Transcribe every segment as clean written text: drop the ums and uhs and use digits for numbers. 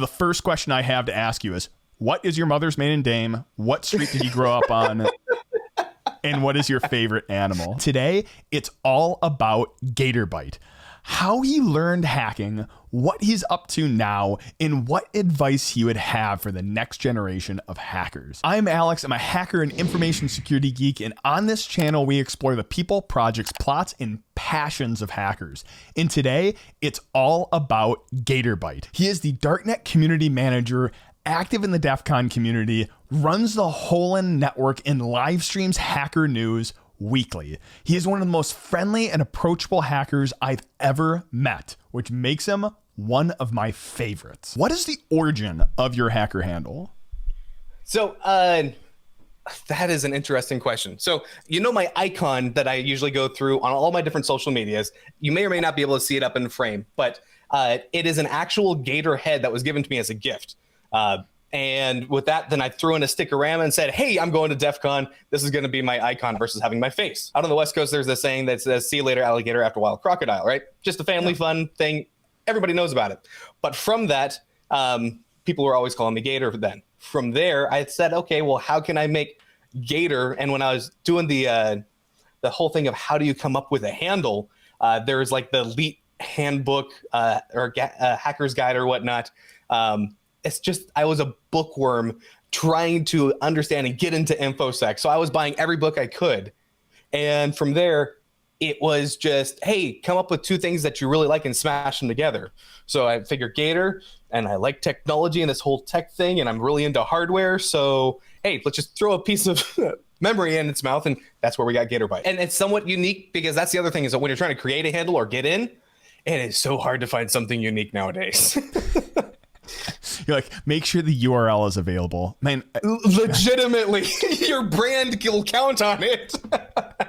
The first question I have to ask you is, what is your mother's maiden name? What street did you grow up on? And what is your favorite animal? Today, it's all about Gatorbite. How he learned hacking, what he's up to now, and what advice he would have for the next generation of hackers. I'm Alex. I'm a hacker and information security geek, and on this channel, we explore the people, projects, plots, and passions of hackers. And today, it's all about Gatorbite. He is the Darknet community manager, active in the DefCon community, runs the holon.network, and live streams hacker news weekly. He is one of the most friendly and approachable hackers I've ever met, which makes him one of my favorites. What is the origin of your hacker handle? So that is an interesting question. So my icon that I usually go through on all my different social medias, you may or may not be able to see it up in frame, but it is an actual gator head that was given to me as a gift. And with that, then I threw in a stick of RAM and said, hey, I'm going to DEF CON. This is going to be my icon versus having my face. Out on the West Coast, there's this saying that says, see you later, alligator, after a while, crocodile, right? Just a family fun thing. Everybody knows about it. But from that, people were always calling me Gator then. From there, I said, okay, well, how can I make Gator? And when I was doing the whole thing of how do you come up with a handle, there's like the Elite Handbook or Hacker's Guide or whatnot. It's just, I was a bookworm trying to understand and get into InfoSec. So I was buying every book I could. And from there, it was just, hey, come up with two things that you really like and smash them together. So I figured Gator, and I like technology and this whole tech thing, and I'm really into hardware. So, hey, let's just throw a piece of memory in its mouth, and that's where we got Gatorbite. And it's somewhat unique because that's the other thing is that when you're trying to create a handle or get in, it is so hard to find something unique nowadays. You're like, make sure the URL is available. Man, legitimately, your brand will count on it.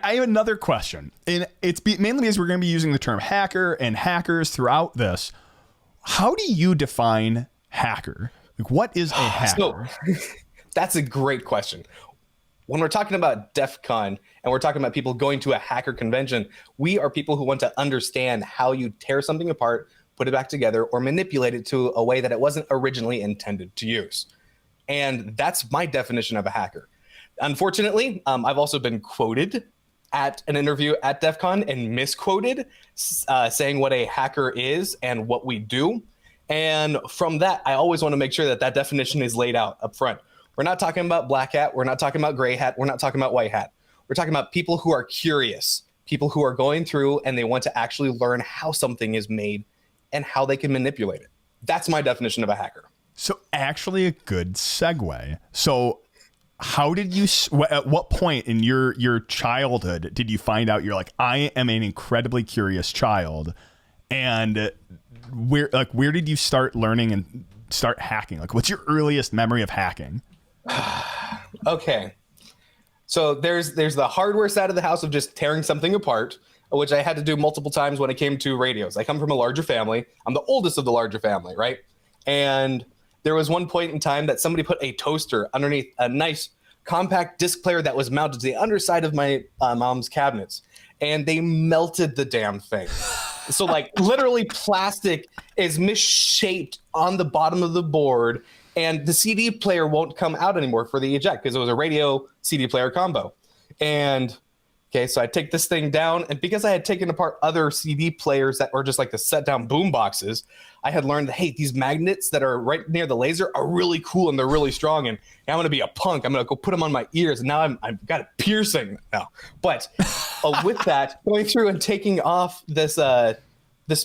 I have another question, and it's mainly because we're going to be using the term hacker and hackers throughout this. How do you define hacker? Like, what is a hacker? So, that's a great question. When we're talking about DEF CON and we're talking about people going to a hacker convention, we are people who want to understand how you tear something apart, put it back together, or manipulate it to a way that it wasn't originally intended to use. And that's my definition of a hacker. Unfortunately, I've also been quoted at an interview at DEF CON and misquoted, saying what a hacker is and what we do. And from that, I always want to make sure that that definition is laid out up front. We're not talking about black hat. We're not talking about gray hat. We're not talking about white hat. We're talking about people who are curious, people who are going through and they want to actually learn how something is made and how they can manipulate it. That's my definition of a hacker. So actually a good segue. So how did you, at what point in your childhood did you find out you're like, I am an incredibly curious child? And where did you start learning and start hacking? Like, what's your earliest memory of hacking? Okay. So there's the hardware side of the house of just tearing something apart, which I had to do multiple times when it came to radios. I come from a larger family. I'm the oldest of the larger family, right? And there was one point in time that somebody put a toaster underneath a nice compact disc player that was mounted to the underside of my mom's cabinets, and they melted the damn thing. So like literally plastic is misshaped on the bottom of the board, and the CD player won't come out anymore for the eject because it was a radio CD player combo. And okay, so I take this thing down, and because I had taken apart other CD players that were just like the set down boom boxes, I had learned that, hey, these magnets that are right near the laser are really cool and they're really strong, and I'm going to be a punk. I'm going to go put them on my ears, and now I've got a piercing now. But with that, going through and taking off this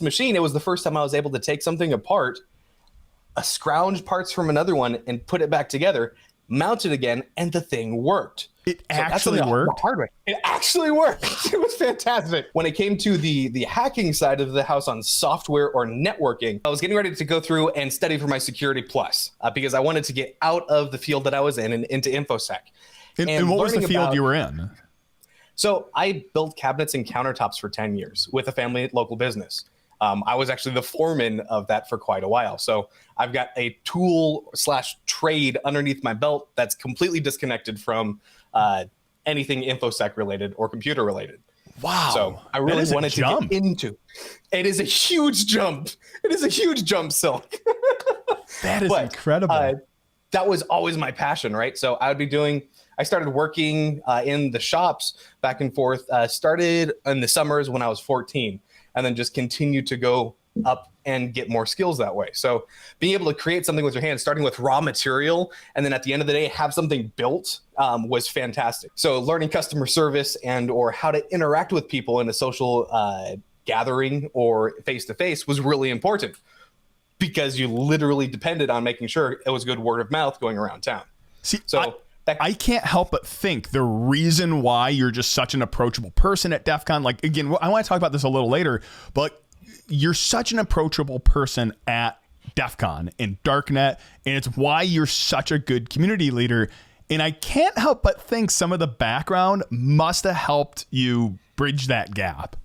machine, it was the first time I was able to take something apart, scrounge parts from another one, and put it back together, mount it again, and the thing worked. It actually worked? It actually worked. It was fantastic. When it came to the hacking side of the house on software or networking, I was getting ready to go through and study for my Security Plus because I wanted to get out of the field that I was in and into InfoSec. And what was the field you were in? So I built cabinets and countertops for 10 years with a family local business. I was actually the foreman of that for quite a while. So I've got a tool/trade underneath my belt that's completely disconnected from anything InfoSec related or computer related. Wow. So I really wanted to get into. It is a huge jump. It is a huge jump, Silk. That is incredible. That was always my passion, right? So I started working in the shops back and forth, started in the summers when I was 14, and then just continued to go up and get more skills that way. So being able to create something with your hands, starting with raw material, and then at the end of the day, have something built was fantastic. So learning customer service and or how to interact with people in a social gathering or face-to-face was really important, because you literally depended on making sure it was good word of mouth going around town. See, so I can't help but think the reason why you're just such an approachable person at DefCon, like, again, I want to talk about this a little later, but you're such an approachable person at DefCon and Darknet, and it's why you're such a good community leader. And I can't help but think some of the background must have helped you bridge that gap.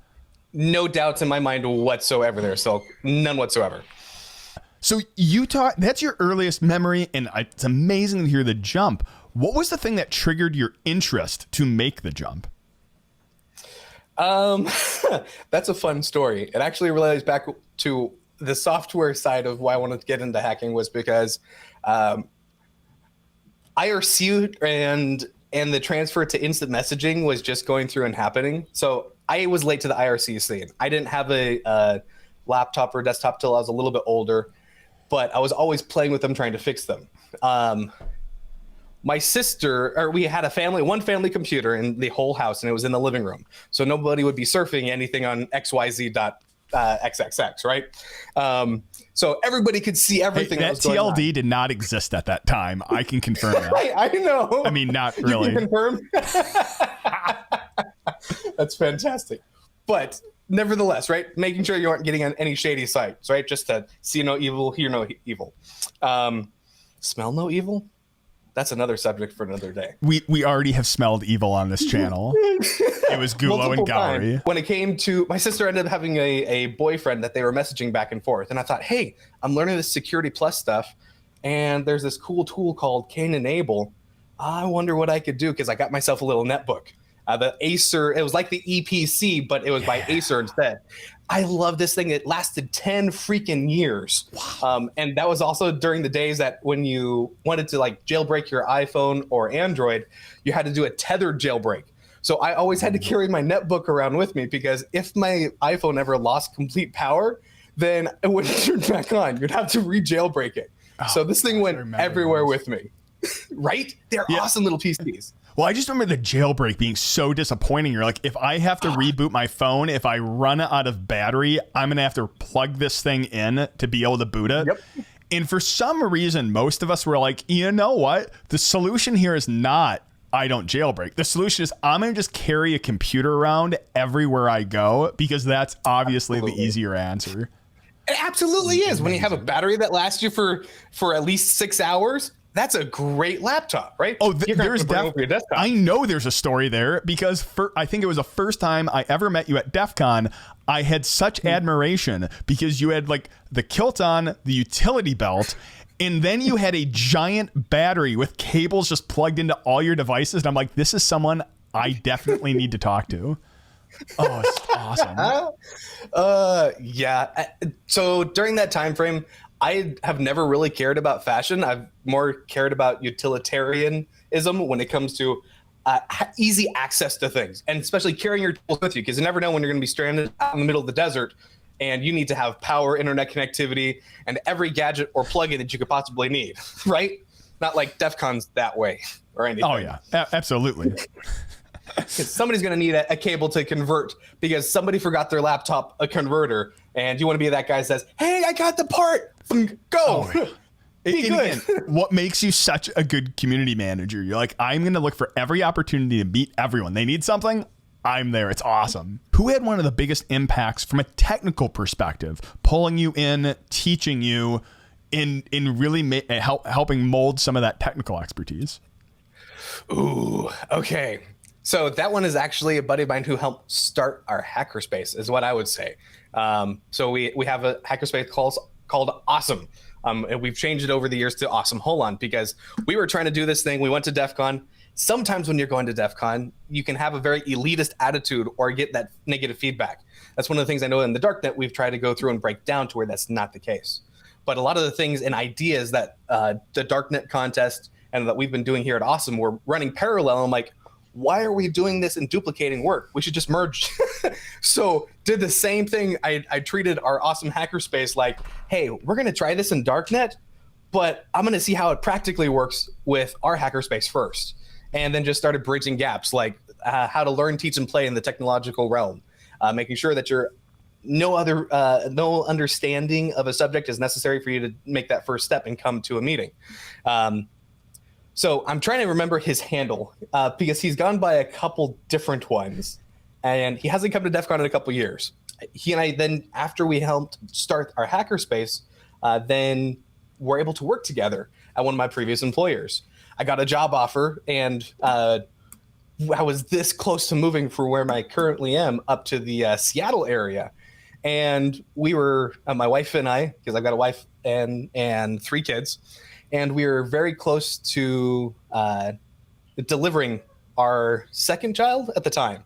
No doubts in my mind whatsoever there, so none whatsoever. So that's your earliest memory, and it's amazing to hear the jump. What was the thing that triggered your interest to make the jump? That's a fun story. It actually relates back to the software side of why I wanted to get into hacking, was because IRC and the transfer to instant messaging was just going through and happening. So I was late to the IRC scene. I didn't have a laptop or desktop till I was a little bit older, but I was always playing with them, trying to fix them. My sister, or we had one family computer in the whole house, and it was in the living room. So nobody would be surfing anything on XYZ.xxx, right? So everybody could see everything. Hey, that TLD did not exist at that time. I can confirm that. I know. I mean, not really. You can confirm? That's fantastic. But nevertheless, right? Making sure you aren't getting on any shady sites, right? Just to see no evil, hear no evil. Smell no evil? That's another subject for another day. We already have smelled evil on this channel. It was Gulo and Gowrie. When it came to, my sister ended up having a boyfriend that they were messaging back and forth. And I thought, hey, I'm learning this Security Plus stuff, and there's this cool tool called Cain and Abel. I wonder what I could do, because I got myself a little netbook. The Acer, it was like the EPC, but it was by Acer instead. I love this thing. It lasted 10 freaking years. Wow. And that was also during the days that when you wanted to like jailbreak your iPhone or Android, you had to do a tethered jailbreak. So I always had to carry my netbook around with me, because if my iPhone ever lost complete power, then it wouldn't turn back on. You'd have to re-jailbreak it. Oh, so this thing went everywhere with me. Right? They're awesome little PCs. Well, I just remember the jailbreak being so disappointing. You're like, if I have to reboot my phone, if I run out of battery, I'm going to have to plug this thing in to be able to boot it. Yep. And for some reason, most of us were like, you know what? The solution here is not, I don't jailbreak. The solution is I'm going to just carry a computer around everywhere I go, because that's obviously the easier answer. It absolutely is. When you have a battery that lasts you for at least 6 hours, that's a great laptop, right? Oh, there's definitely. I know there's a story there, because I think it was the first time I ever met you at DEF CON. I had such admiration because you had like the kilt on, the utility belt, and then you had a giant battery with cables just plugged into all your devices. And I'm like, this is someone I definitely need to talk to. Oh, it's awesome. Yeah. So during that time frame, I have never really cared about fashion. I've more cared about utilitarianism when it comes to easy access to things, and especially carrying your tools with you, because you never know when you're going to be stranded out in the middle of the desert and you need to have power, internet connectivity, and every gadget or plugin that you could possibly need, right? Not like DEF CON's that way or anything. Oh, yeah, absolutely. Because somebody's going to need a cable to convert, because somebody forgot their laptop a converter, and you want to be that guy that says, hey, I got the part. Go. Oh, be good. Again, what makes you such a good community manager? You're like, I'm going to look for every opportunity to meet everyone. They need something, I'm there. It's awesome. Who had one of the biggest impacts from a technical perspective, pulling you in, teaching you, in really helping mold some of that technical expertise? Ooh, okay. So that one is actually a buddy of mine who helped start our hackerspace, is what I would say. So we have a hackerspace called Awesome. And we've changed it over the years to Awesome Holon, because we were trying to do this thing. We went to DEF CON. Sometimes when you're going to DEF CON, you can have a very elitist attitude or get that negative feedback. That's one of the things I know in the Darknet we've tried to go through and break down to where that's not the case. But a lot of the things and ideas that the Darknet contest and that we've been doing here at Awesome, we're running parallel. I'm like, why are we doing this and duplicating work? We should just merge. So did the same thing. I treated our Awesome hackerspace like, hey, we're going to try this in Darknet, but I'm going to see how it practically works with our hackerspace first. And then just started bridging gaps, like how to learn, teach, and play in the technological realm, making sure that no understanding of a subject is necessary for you to make that first step and come to a meeting. So I'm trying to remember his handle because he's gone by a couple different ones, and he hasn't come to DefCon in a couple years. He and I then, after we helped start our hackerspace, then were able to work together at one of my previous employers. I got a job offer, and I was this close to moving from where I currently am up to the Seattle area. And we were, my wife and I, because I've got a wife and 3 kids, and we were very close to delivering our second child at the time.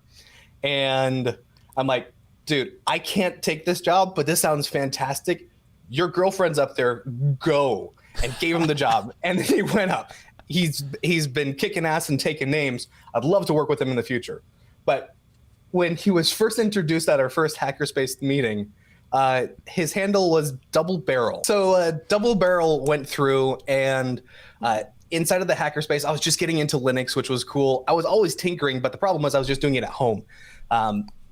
And I'm like, dude, I can't take this job, but this sounds fantastic. Your girlfriend's up there, go. And gave him the job. And then he went up. He's been kicking ass and taking names. I'd love to work with him in the future. But when he was first introduced at our first hackerspace meeting, his handle was Double Barrel. So Double Barrel went through, and inside of the hackerspace, I was just getting into Linux, which was cool. I was always tinkering, but the problem was I was just doing it at home.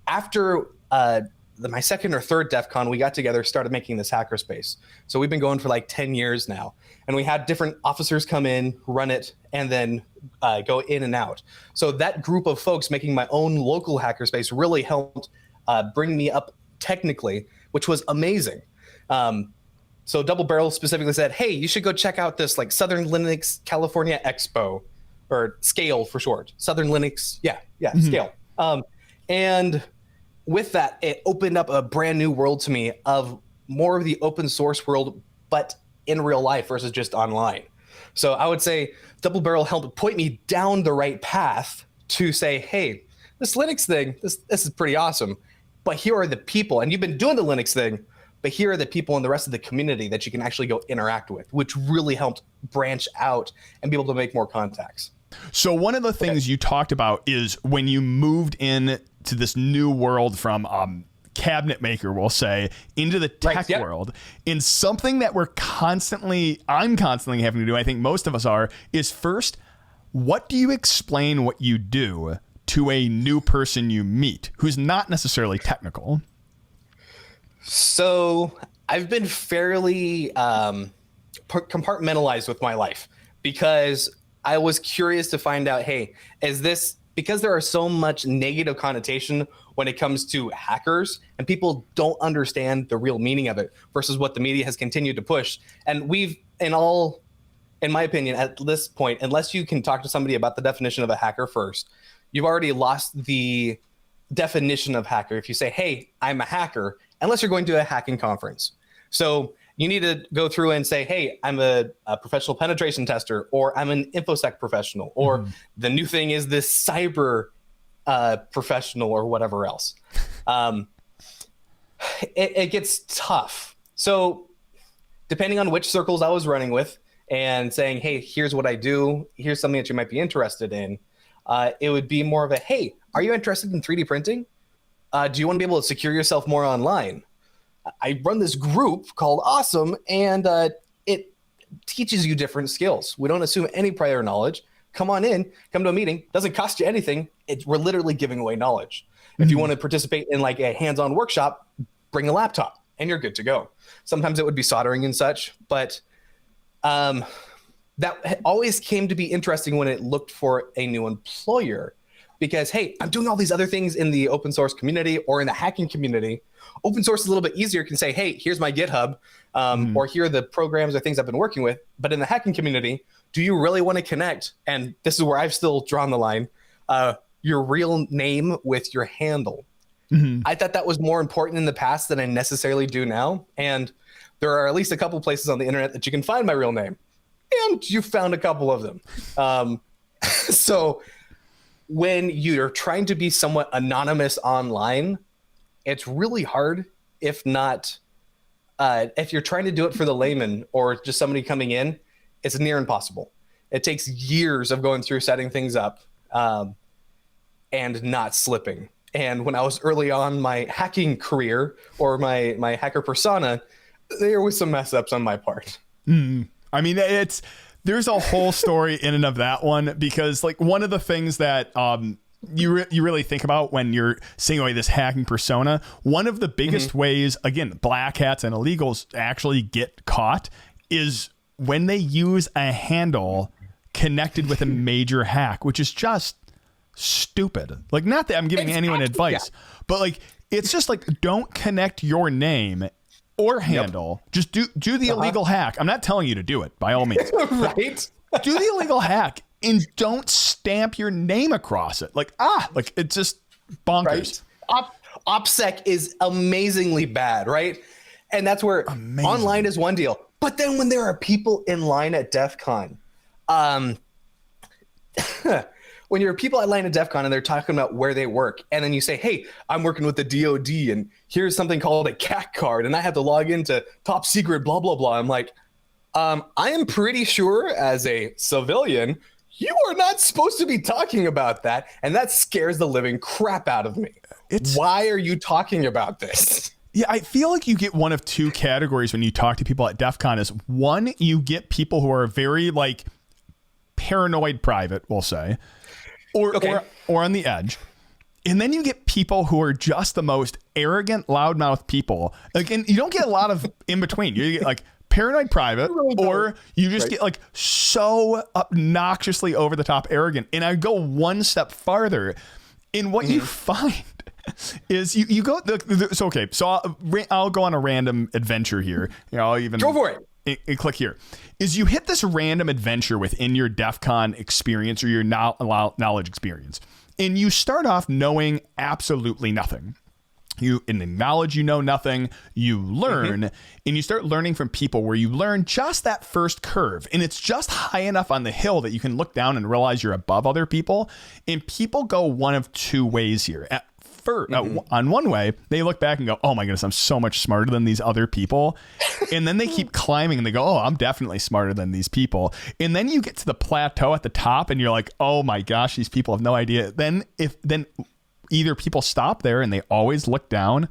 After my second or third DEF CON, we got together, started making this hackerspace. So we've been going for like 10 years now. And we had different officers come in, run it, and then go in and out. So that group of folks making my own local hackerspace really helped bring me up technically, which was amazing. So Double Barrel specifically said, hey, you should go check out this like Southern Linux California Expo, or Scale for short. Southern Linux, Scale. And with that, it opened up a brand new world to me of more of the open source world, but in real life versus just online. So I would say Double Barrel helped point me down the right path to say, hey, this Linux thing, this is pretty awesome, but here are the people, and you've been doing the Linux thing, but here are the people in the rest of the community that you can actually go interact with, which really helped branch out and be able to make more contacts. So one of the things you talked about is when you moved in to this new world from cabinet maker, we'll say, into the tech world, in something that I'm constantly having to do, I think most of us are, is first, what do you explain what you do to a new person you meet who's not necessarily technical? So I've been fairly compartmentalized with my life because I was curious to find out, hey, is this because there are so much negative connotation when it comes to hackers and people don't understand the real meaning of it versus what the media has continued to push. And we've, in my opinion, at this point, unless you can talk to somebody about the definition of a hacker first, you've already lost the definition of hacker. If you say, hey, I'm a hacker, unless you're going to a hacking conference. So you need to go through and say, hey, I'm a professional penetration tester, or I'm an InfoSec professional, or the new thing is this cyber professional, or whatever else. It gets tough. So depending on which circles I was running with and saying, hey, here's what I do, here's something that you might be interested in, it would be more of a, hey, are you interested in 3D printing? Do you want to be able to secure yourself more online? I run this group called Awesome, and it teaches you different skills. We don't assume any prior knowledge. Come on in, come to a meeting. Doesn't cost you anything. We're literally giving away knowledge. If you want to participate in like a hands-on workshop, bring a laptop, and you're good to go. Sometimes it would be soldering and such, but that always came to be interesting when it looked for a new employer. Because, hey, I'm doing all these other things in the open source community or in the hacking community. Open source is a little bit easier. You can say, hey, here's my GitHub, or here are the programs or things I've been working with. But in the hacking community, do you really want to connect? And this is where I've still drawn the line, your real name with your handle. I thought that was more important in the past than I necessarily do now. And there are at least a couple places on the internet that you can find my real name. And you found a couple of them. So when you're trying to be somewhat anonymous online, it's really hard, if not if you're trying to do it for the layman or just somebody coming in, it's near impossible. It takes years of going through setting things up and not slipping. And when I was early on my hacking career or my hacker persona, there was some mess ups on my part. I mean, there's a whole story in and of that one, because like one of the things that you really think about when you're seeing away this hacking persona, one of the biggest ways, again, black hats and illegals actually get caught is when they use a handle connected with a major hack, which is just stupid. Like, not that I'm giving anyone advice, but like, it's just like, don't connect your name or handle. Just do the illegal hack. I'm not telling you to do it by all means. Right? Do the illegal hack and don't stamp your name across it. Like it's just bonkers. Right? OPSEC is amazingly bad, right? And that's where online is one deal. But then when there are people in line at DefCon, when you're people at line at DefCon and they're talking about where they work, and then you say, hey, I'm working with the DOD and here's something called a CAC card and I have to log into top secret, blah, blah, blah. I'm like, I am pretty sure as a civilian, you are not supposed to be talking about that. And that scares the living crap out of me. Why are you talking about this? Yeah, I feel like you get one of two categories when you talk to people at DEF CON. Is one, you get people who are very like paranoid private, we'll say, or on the edge. And then you get people who are just the most arrogant, loudmouth people. Again, you don't get a lot of in between. You get like paranoid private, or you just get like so obnoxiously over the top arrogant. And I go one step farther in what you find is you go so I'll go on a random adventure here. You know, I'll even go for it. And click here. Is you hit this random adventure within your DEF CON experience or your knowledge experience, and you start off knowing absolutely nothing. You acknowledge you know nothing, you learn, and you start learning from people where you learn just that first curve. And it's just high enough on the hill that you can look down and realize you're above other people. And people go one of two ways here. On one way, they look back and go, oh my goodness, I'm so much smarter than these other people. And then they keep climbing and they go, oh, I'm definitely smarter than these people. And then you get to the plateau at the top and you're like, oh my gosh, these people have no idea. Then either people stop there and they always look down,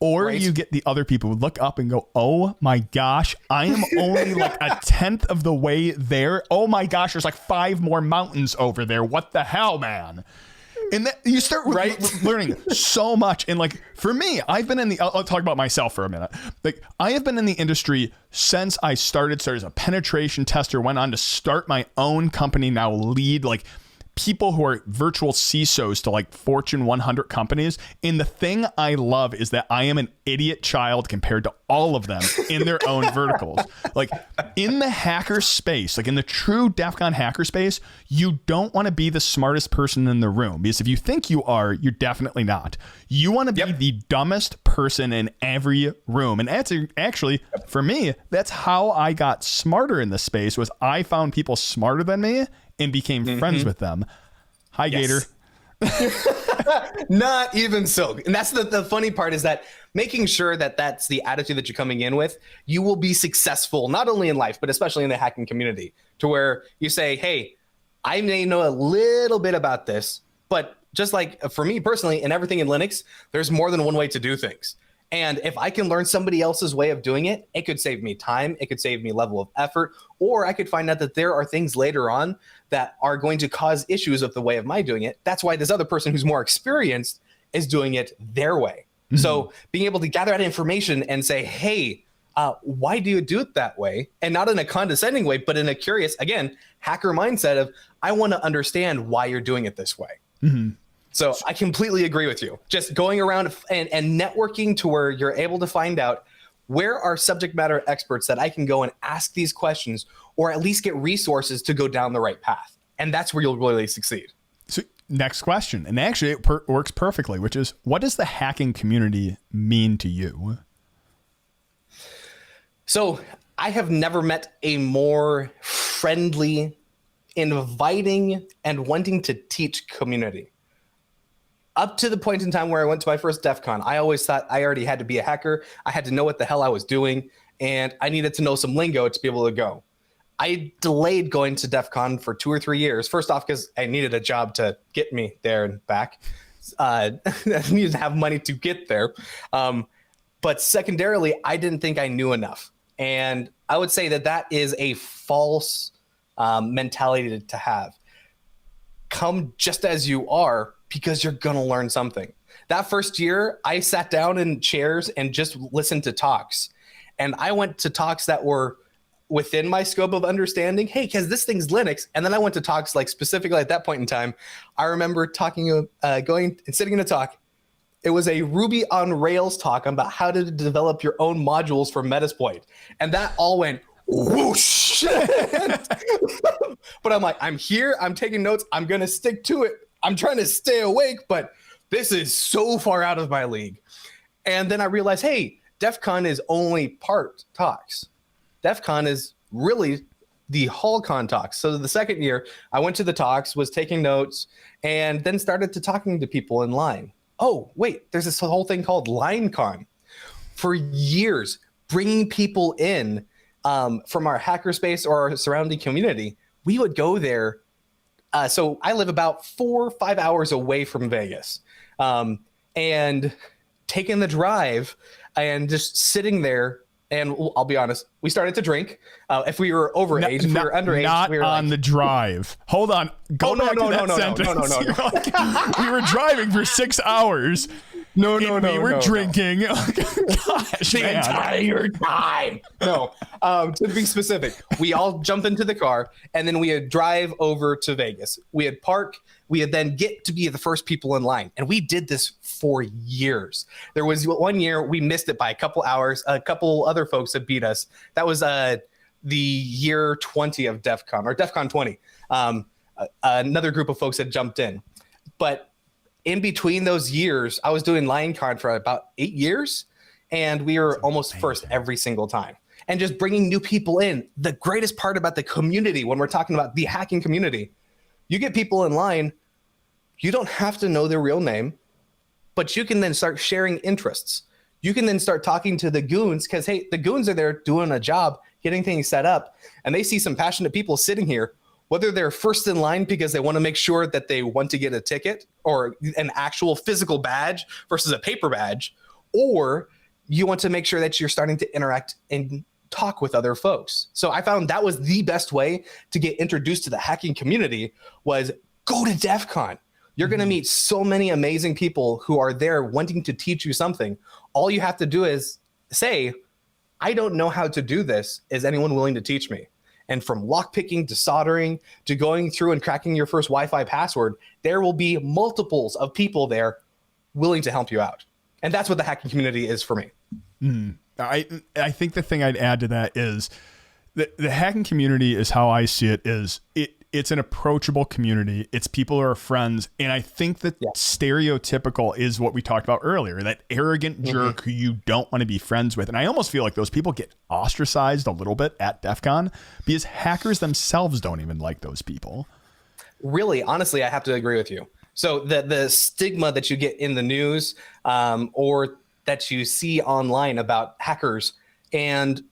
or you get the other people who look up and go, oh my gosh, I am only like a 10th of the way there. Oh my gosh, there's like 5 more mountains over there. What the hell, man? And then you start learning so much. And like, for me, I've been I'll talk about myself for a minute. Like, I have been in the industry since I started as a penetration tester, went on to start my own company, now lead like people who are virtual CISOs to like Fortune 100 companies. And the thing I love is that I am an idiot child compared to all of them in their own verticals. Like, in the hacker space, like in the true DEF CON hacker space, you don't want to be the smartest person in the room, because if you think you are, you're definitely not. You want to be the dumbest person in every room. And that's actually, for me, that's how I got smarter in this space, was I found people smarter than me and became friends with them. Hi, Gator. Not even so. And that's the funny part, is that making sure that that's the attitude that you're coming in with, you will be successful, not only in life, but especially in the hacking community, to where you say, hey, I may know a little bit about this, but just like for me personally and everything in Linux, there's more than one way to do things. And if I can learn somebody else's way of doing it, it could save me time, it could save me level of effort, or I could find out that there are things later on that are going to cause issues of the way of my doing it. That's why this other person who's more experienced is doing it their way. So being able to gather that information and say, hey, why do you do it that way? And not in a condescending way, but in a curious, again, hacker mindset of, I want to understand why you're doing it this way. So I completely agree with you. Just going around and networking to where you're able to find out where are subject matter experts that I can go and ask these questions, or at least get resources to go down the right path. And that's where you'll really succeed. So next question, and actually it works perfectly, which is, what does the hacking community mean to you? So I have never met a more friendly, inviting, and wanting to teach community. Up to the point in time where I went to my first DEF CON, I always thought I already had to be a hacker. I had to know what the hell I was doing, and I needed to know some lingo to be able to go. I delayed going to DEF CON for 2 or 3 years. First off, because I needed a job to get me there and back. I needed to have money to get there. But secondarily, I didn't think I knew enough. And I would say that is a false mentality to have. Come just as you are, because you're going to learn something. That first year, I sat down in chairs and just listened to talks. And I went to talks that were within my scope of understanding. Hey, because this thing's Linux. And then I went to talks like specifically at that point in time. I remember going and sitting in a talk. It was a Ruby on Rails talk about how to develop your own modules for Metasploit. And that all went whoosh. But I'm like, I'm here. I'm taking notes. I'm going to stick to it. I'm trying to stay awake, but this is so far out of my league. And then I realized, hey, DEF CON is only part talks. DEF CON is really the holon talks. So the second year, I went to the talks, was taking notes, and then started to talking to people in line. Oh, wait, there's this whole thing called LineCon. For years, bringing people in from our hackerspace or our surrounding community, we would go there. So I live about 4 or 5 hours away from Vegas, and taking the drive and just sitting there. And I'll be honest, we started to drink. If we were overage, if we were underage, not we were on the drive. Hold on, go back to that sentence. Like, we were driving for 6 hours. We were drinking. Gosh, the entire time. No, to be specific, we all jump into the car and then we would drive over to Vegas. We had park. We had then get to be the first people in line, and we did this for years. There was one year we missed it by a couple hours. A couple other folks had beat us. That was the year 20 of DEF CON, or DEF CON 20. Another group of folks had jumped in, but in between those years, I was doing LineCon for about 8 years, and we were almost first every single time. And just bringing new people in. The greatest part about the community, when we're talking about the hacking community, you get people in line, you don't have to know their real name, but you can then start sharing interests. You can then start talking to the goons, because, hey, the goons are there doing a job, getting things set up, and they see some passionate people sitting here, whether they're first in line because they want to make sure that they want to get a ticket or an actual physical badge versus a paper badge, or you want to make sure that you're starting to interact and talk with other folks. So I found that was the best way to get introduced to the hacking community, was go to DEF CON. You're going to meet so many amazing people who are there wanting to teach you something. All you have to do is say, I don't know how to do this. Is anyone willing to teach me? And from lockpicking to soldering to going through and cracking your first Wi-Fi password, there will be multiples of people there willing to help you out. And that's what the hacking community is for me. I think the thing I'd add to that is the hacking community is how I see it is it's an approachable community. It's people who are friends. And I think that stereotypical is what we talked about earlier, that arrogant jerk who you don't want to be friends with. And I almost feel like those people get ostracized a little bit at DEF CON because hackers themselves don't even like those people. Really, honestly, I have to agree with you. So the stigma that you get in the news or that you see online about hackers, and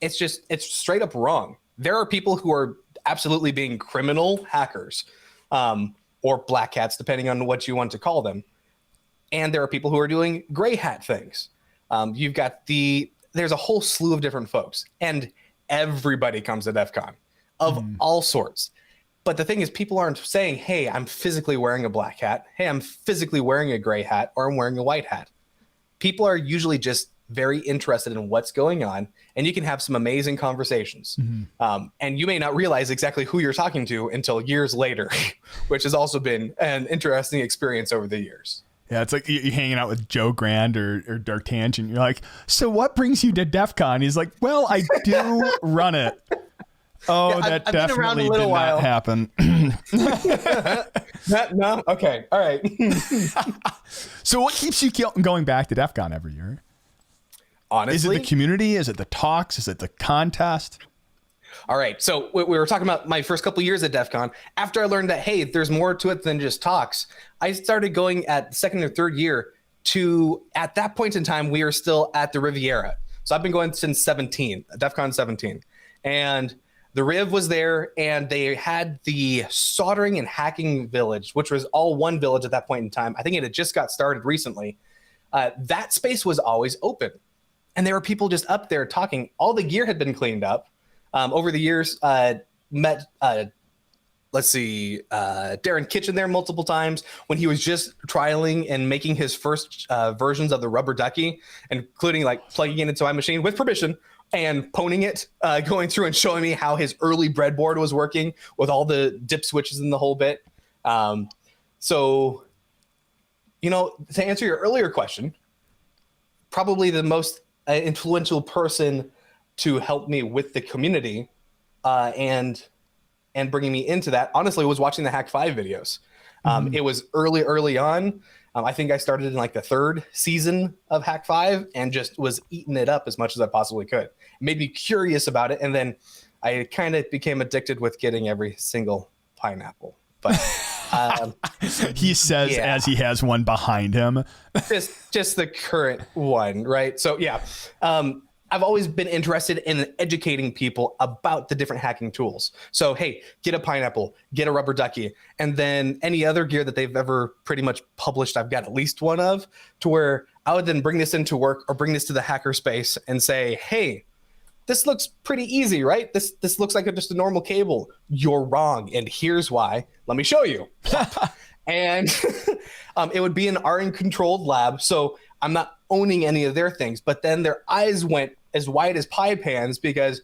it's straight up wrong. There are people who are absolutely being criminal hackers or black hats, depending on what you want to call them. And there are people who are doing gray hat things. You've got there's a whole slew of different folks, and everybody comes to DEF CON of all sorts. But the thing is, people aren't saying, hey, I'm physically wearing a black hat. Hey, I'm physically wearing a gray hat, or I'm wearing a white hat. People are usually just very interested in what's going on, and you can have some amazing conversations. And you may not realize exactly who you're talking to until years later, which has also been an interesting experience over the years. Yeah, it's like you hanging out with Joe Grand or Dark Tangent. You're like, so what brings you to DEF CON? He's like, well, I do run it. Oh, yeah, that definitely did not happen. No? Okay. All right. So what keeps you going back to DEF CON every year? Honestly, is it the community? Is it the talks? Is it the contest? All right. So we were talking about my first couple years at DEF CON. After I learned that, hey, there's more to it than just talks, I started going at the second or third year to, at that point in time, we were still at the Riviera. So I've been going since 17, DEF CON 17. And the Riv was there, and they had the soldering and hacking village, which was all one village at that point in time. I think it had just got started recently. That space was always open. And there were people just up there talking. All the gear had been cleaned up. Over the years, met, Darren Kitchen there multiple times when he was just trialing and making his first versions of the rubber ducky, including like plugging it into my machine with permission and poning it, going through and showing me how his early breadboard was working with all the dip switches and the whole bit. So, to answer your earlier question, probably the most influential person to help me with the community and bringing me into that, honestly, was watching the Hack 5 videos. It was early on. I think I started in like the third season of Hack 5 and just was eating it up as much as I possibly could. It made me curious about it. And then I kind of became addicted with getting every single pineapple. But he says as he has one behind him. just the current one, right? So yeah, I've always been interested in educating people about the different hacking tools. So hey, get a pineapple, get a rubber ducky, and then any other gear that they've ever pretty much published, I've got at least one of, to where I would then bring this into work or bring this to the hacker space and say, hey, this looks pretty easy, right? This looks like just a normal cable. You're wrong, and here's why. Let me show you. And it would be an RN-controlled lab, so I'm not owning any of their things. But then their eyes went as wide as pie pans because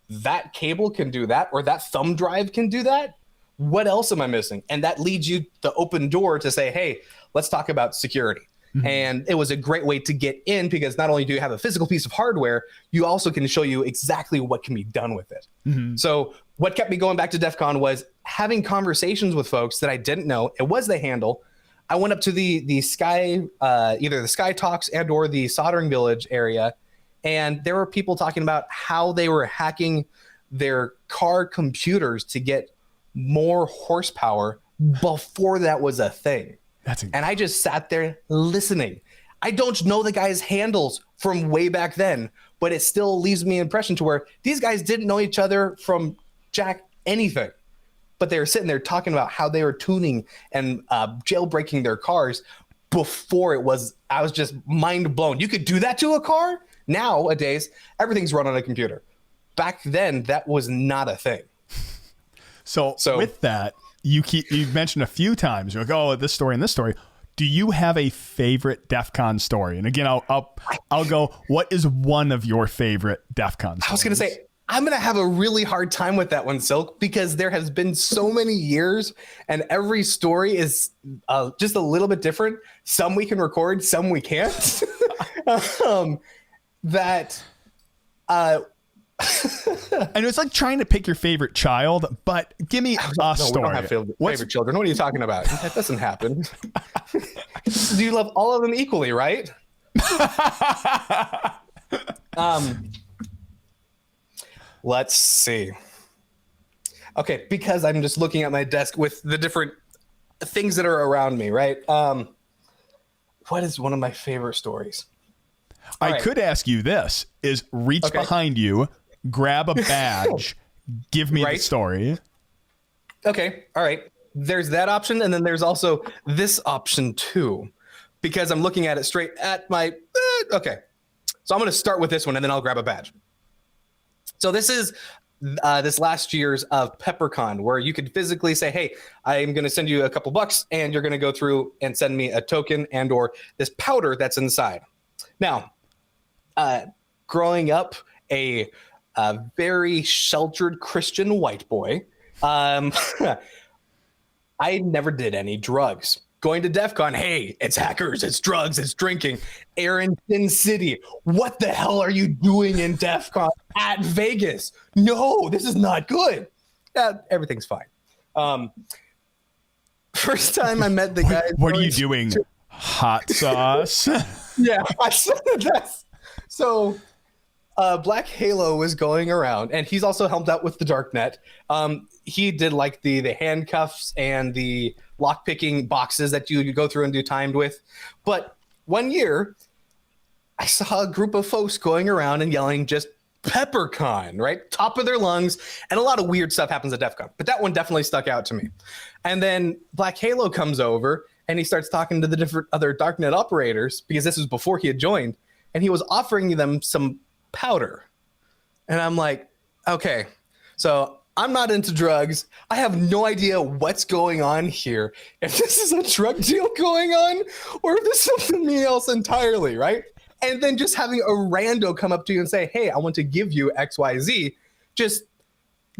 that cable can do that, or that thumb drive can do that. What else am I missing? And that leads you the open door to say, hey, let's talk about security. Mm-hmm. And it was a great way to get in because not only do you have a physical piece of hardware, you also can show you exactly what can be done with it. Mm-hmm. So what kept me going back to DEF CON was having conversations with folks that I didn't know. It was the handle. I went up to the Sky, either the Sky Talks and or the Soldering Village area, and there were people talking about how they were hacking their car computers to get more horsepower before that was a thing. And I just sat there listening. I don't know the guys' handles from way back then, but it still leaves me an impression to where these guys didn't know each other from jack anything. But they were sitting there talking about how they were tuning and jailbreaking their cars before it was, I was just mind blown. You could do that to a car? Nowadays, everything's run on a computer. Back then, that was not a thing. So with that, you've mentioned a few times, you're like, oh, this story and this story. Do you have a favorite DEF CON story? And again, I'll go, what is one of your favorite DEF CON stories? I was going to say, I'm going to have a really hard time with that one, Silk, because there has been so many years and every story is just a little bit different. Some we can record, some we can't. I know it's like trying to pick your favorite child, but give me a story. We don't have favorite children. What are you talking about? That doesn't happen. Do you love all of them equally, right? Let's see. Okay, because I'm just looking at my desk with the different things that are around me, right? What is one of my favorite stories? I could ask you this, is reach behind you, grab a badge, give me the story. Okay, all right. There's that option, and then there's also this option too, because I'm looking at it straight at my, okay. So I'm going to start with this one, and then I'll grab a badge. So this is this last year's of PepperCon, where you could physically say, hey, I'm going to send you a couple bucks, and you're going to go through and send me a token and or this powder that's inside. Now, growing up a very sheltered Christian white boy, I never did any drugs. Going to DEF CON, hey, it's hackers, it's drugs, it's drinking. Aaron, Sin City, what the hell are you doing in DEF CON at Vegas? No, this is not good. Everything's fine. First time I met the guy. What are you doing? Hot sauce? Yeah, I said that. So Black Halo was going around, and he's also helped out with the Darknet. He did like the handcuffs and the lockpicking boxes that you go through and do timed with. But one year, I saw a group of folks going around and yelling just PepperCon, right? Top of their lungs. And a lot of weird stuff happens at DefCon. But that one definitely stuck out to me. And then Black Halo comes over and he starts talking to the different other Darknet operators, because this was before he had joined. And he was offering them some powder. And I'm like, okay, so I'm not into drugs. I have no idea what's going on here. If this is a drug deal going on, or if this is something else entirely, right? And then just having a rando come up to you and say, hey, I want to give you XYZ, just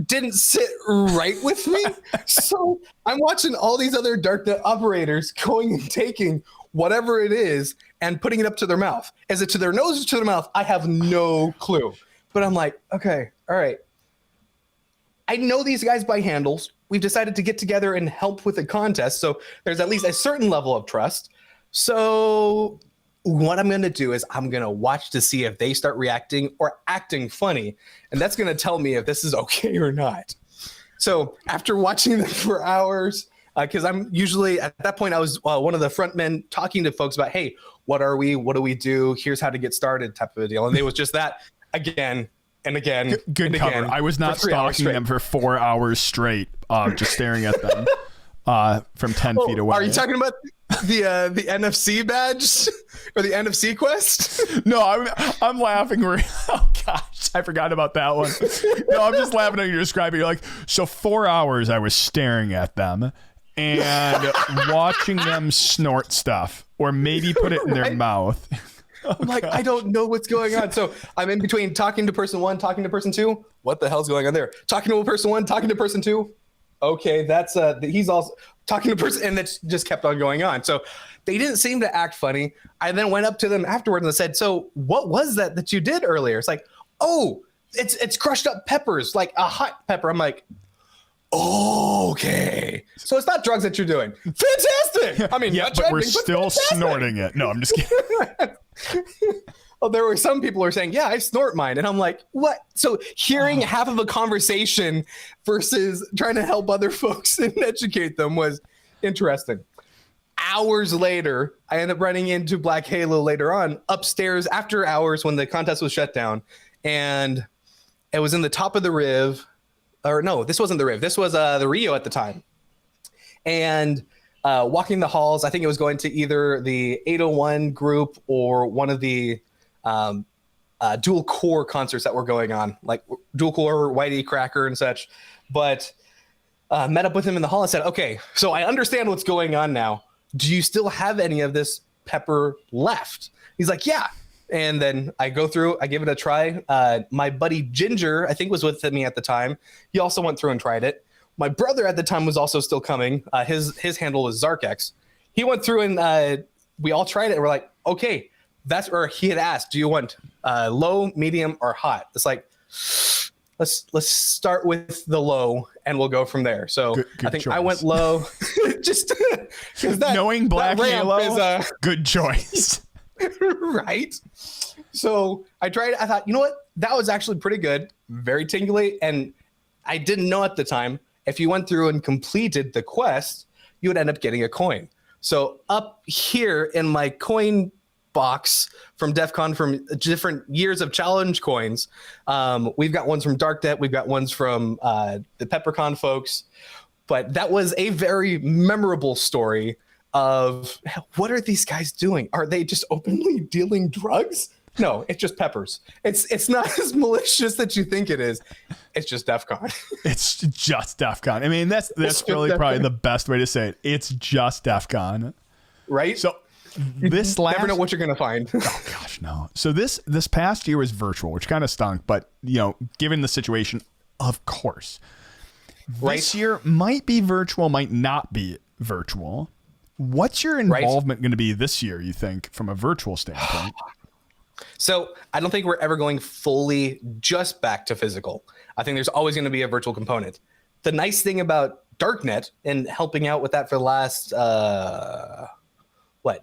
didn't sit right with me. So I'm watching all these other Darknet operators going and taking whatever it is and putting it up to their mouth. Is it to their nose or to their mouth? I have no clue. But I'm like, okay, all right. I know these guys by handles. We've decided to get together and help with a contest. So there's at least a certain level of trust. So what I'm going to do is I'm going to watch to see if they start reacting or acting funny. And that's going to tell me if this is okay or not. So after watching them for hours, because I'm usually at that point, I was one of the front men talking to folks about, hey, what are we? What do we do? Here's how to get started type of a deal. And it was just that again and again. Good and cover. again, I was not stalking them for 4 hours straight, just staring at them from 10 feet away. Are you talking about the NFC badge or the NFC quest? No, I'm laughing. Oh gosh, I forgot about that one. No, I'm just laughing at you describing. You're like, so 4 hours I was staring at them and watching them snort stuff, or maybe put it in their mouth. I'm like, I don't know what's going on. So I'm in between talking to person one, talking to person two. What the hell's going on there? Talking to person one, talking to person two. Okay, that's he's also talking to person, and that's just kept on going on. So they didn't seem to act funny. I then went up to them afterwards and said, so what was that you did earlier? It's like, oh, it's crushed up peppers, like a hot pepper. I'm like, okay. So it's not drugs that you're doing. Fantastic. I mean, yeah, but we're still snorting it. No, I'm just kidding. Well, there were some people who were saying, yeah, I snort mine. And I'm like, what? So hearing half of a conversation versus trying to help other folks and educate them was interesting. Hours later, I ended up running into Black Halo later on upstairs after hours when the contest was shut down. And it was in the top of the Riv. Or no, this wasn't the Riv. This was the Rio at the time. And walking the halls, I think it was going to either the 801 group or one of the dual core concerts that were going on, like dual core, Whitey, Cracker, and such. But met up with him in the hall and said, okay, so I understand what's going on now. Do you still have any of this pepper left? He's like, yeah. And then I go through, I give it a try. My buddy Ginger, I think, was with me at the time. He also went through and tried it. My brother at the time was also still coming. His handle was Zarkex. He went through and we all tried it. And we're like, okay, or he had asked, do you want low, medium, or hot? It's like, let's start with the low and we'll go from there. So good I think choice. I went low. Just because knowing Black Halo is good choice. Right. So I tried it. I thought, you know what? That was actually pretty good. Very tingly. And I didn't know at the time, if you went through and completed the quest, you would end up getting a coin. So up here in my coin box from DefCon, from different years of challenge coins, we've got ones from Darknet. We've got ones from the PepperCon folks. But that was a very memorable story of what are these guys doing? Are they just openly dealing drugs? No, it's just peppers. It's not as malicious that you think it is. It's just DefCon. It's just DefCon. I mean, that's really probably the best way to say it. It's just DefCon. Right? So this never know what you're going to find. Oh gosh, no. So this past year was virtual, which kind of stunk, but given the situation, of course. This year might be virtual, might not be virtual. What's your involvement going to be this year, you think, from a virtual standpoint? So I don't think we're ever going fully just back to physical. I think there's always going to be a virtual component. The nice thing about Darknet and helping out with that for the last,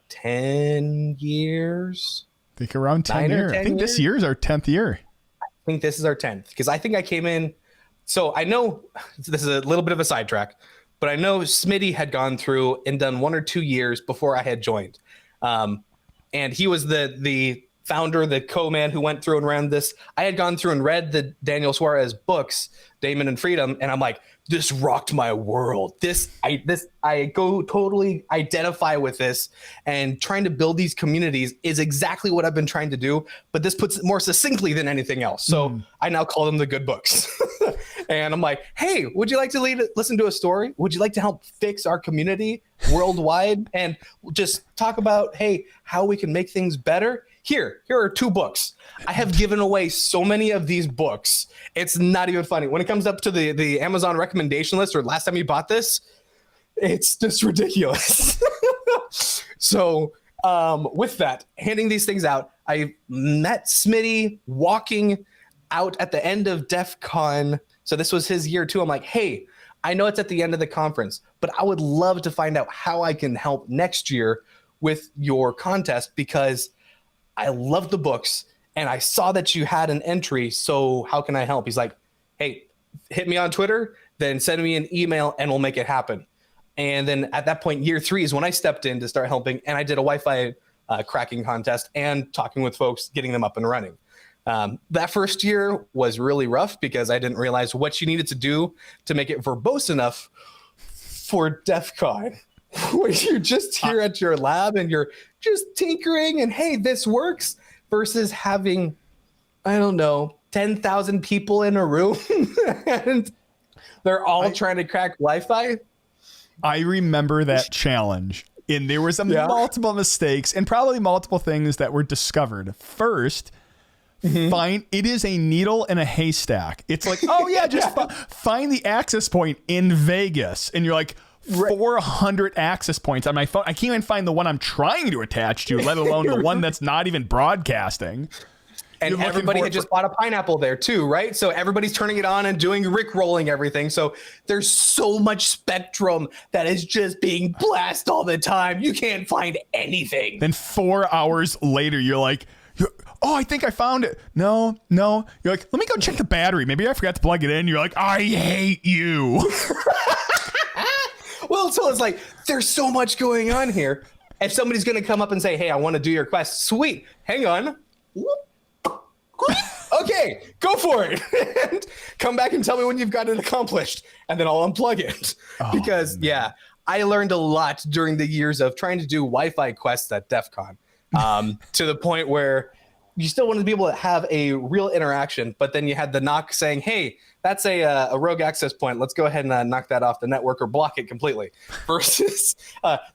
10 years? I think around 10 years. I think this year is our 10th year. think this is our 10th, because I think I came in. So I know this is a little bit of a sidetrack, but I know Smitty had gone through and done 1 or 2 years before I had joined. And he was the founder, the co-man who went through and ran this. I had gone through and read the Daniel Suarez books, Damon and Freedom, and I'm like, this rocked my world. I go totally identify with this, and trying to build these communities is exactly what I've been trying to do, but this puts it more succinctly than anything else. So I now call them the good books. And I'm like, hey, would you like to listen to a story? Would you like to help fix our community worldwide and just talk about, hey, how we can make things better? Here are 2 books. I have given away so many of these books. It's not even funny. When it comes up to the Amazon recommendation list, or last time you bought this, it's just ridiculous. So with that, handing these things out, I met Smitty walking out at the end of DefCon. So this was his year too. I'm like, hey, I know it's at the end of the conference, but I would love to find out how I can help next year with your contest, because I love the books and I saw that you had an entry. So how can I help? He's like, hey, hit me on Twitter, then send me an email and we'll make it happen. And then at that point, year 3 is when I stepped in to start helping. And I did a Wi-Fi cracking contest and talking with folks, getting them up and running. That first year was really rough because I didn't realize what you needed to do to make it verbose enough for DefCon. Where you're just here at your lab and you're just tinkering and, hey, this works, versus having, I don't know, 10,000 people in a room and they're all trying to crack Wi-Fi. I remember that challenge, and there were some multiple mistakes and probably multiple things that were discovered. First, it is a needle in a haystack. It's like, oh yeah, just find the access point in Vegas, and you're like, 400 access points on my phone. I can't even find the one I'm trying to attach to, let alone the one that's not even broadcasting. And everybody had just bought a pineapple there too, right? So everybody's turning it on and doing Rick-rolling everything. So there's so much spectrum that is just being blasted all the time. You can't find anything. Then 4 hours later, you're like, oh, I think I found it. No. You're like, let me go check the battery. Maybe I forgot to plug it in. You're like, I hate you. Well, so it's like, there's so much going on here. If somebody's going to come up and say, hey, I want to do your quest. Sweet. Hang on. Okay, go for it. And come back and tell me when you've got it accomplished. And then I'll unplug it. Because, I learned a lot during the years of trying to do Wi-Fi quests at DefCon. To the point where you still wanted to be able to have a real interaction, but then you had the knock saying, hey, that's a rogue access point. Let's go ahead and knock that off the network or block it completely. Versus,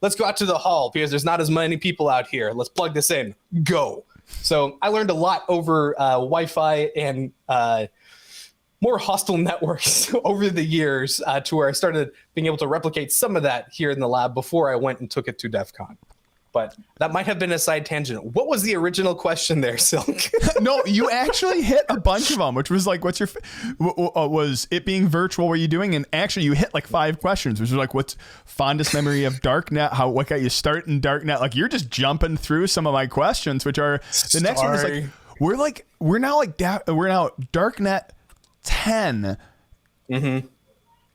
let's go out to the hall because there's not as many people out here. Let's plug this in. Go. So I learned a lot over Wi-Fi and more hostile networks over the years to where I started being able to replicate some of that here in the lab before I went and took it to DefCon. But that might have been a side tangent. What was the original question there, Silk? No, you actually hit a bunch of them, which was like, what's your, was it being virtual? Were you doing? And actually you hit like 5 questions, which was like, what's fondest memory of Darknet? What got you started in Darknet? Like, you're just jumping through some of my questions, which are the next one is like, we're now Darknet 10. Mm-hmm.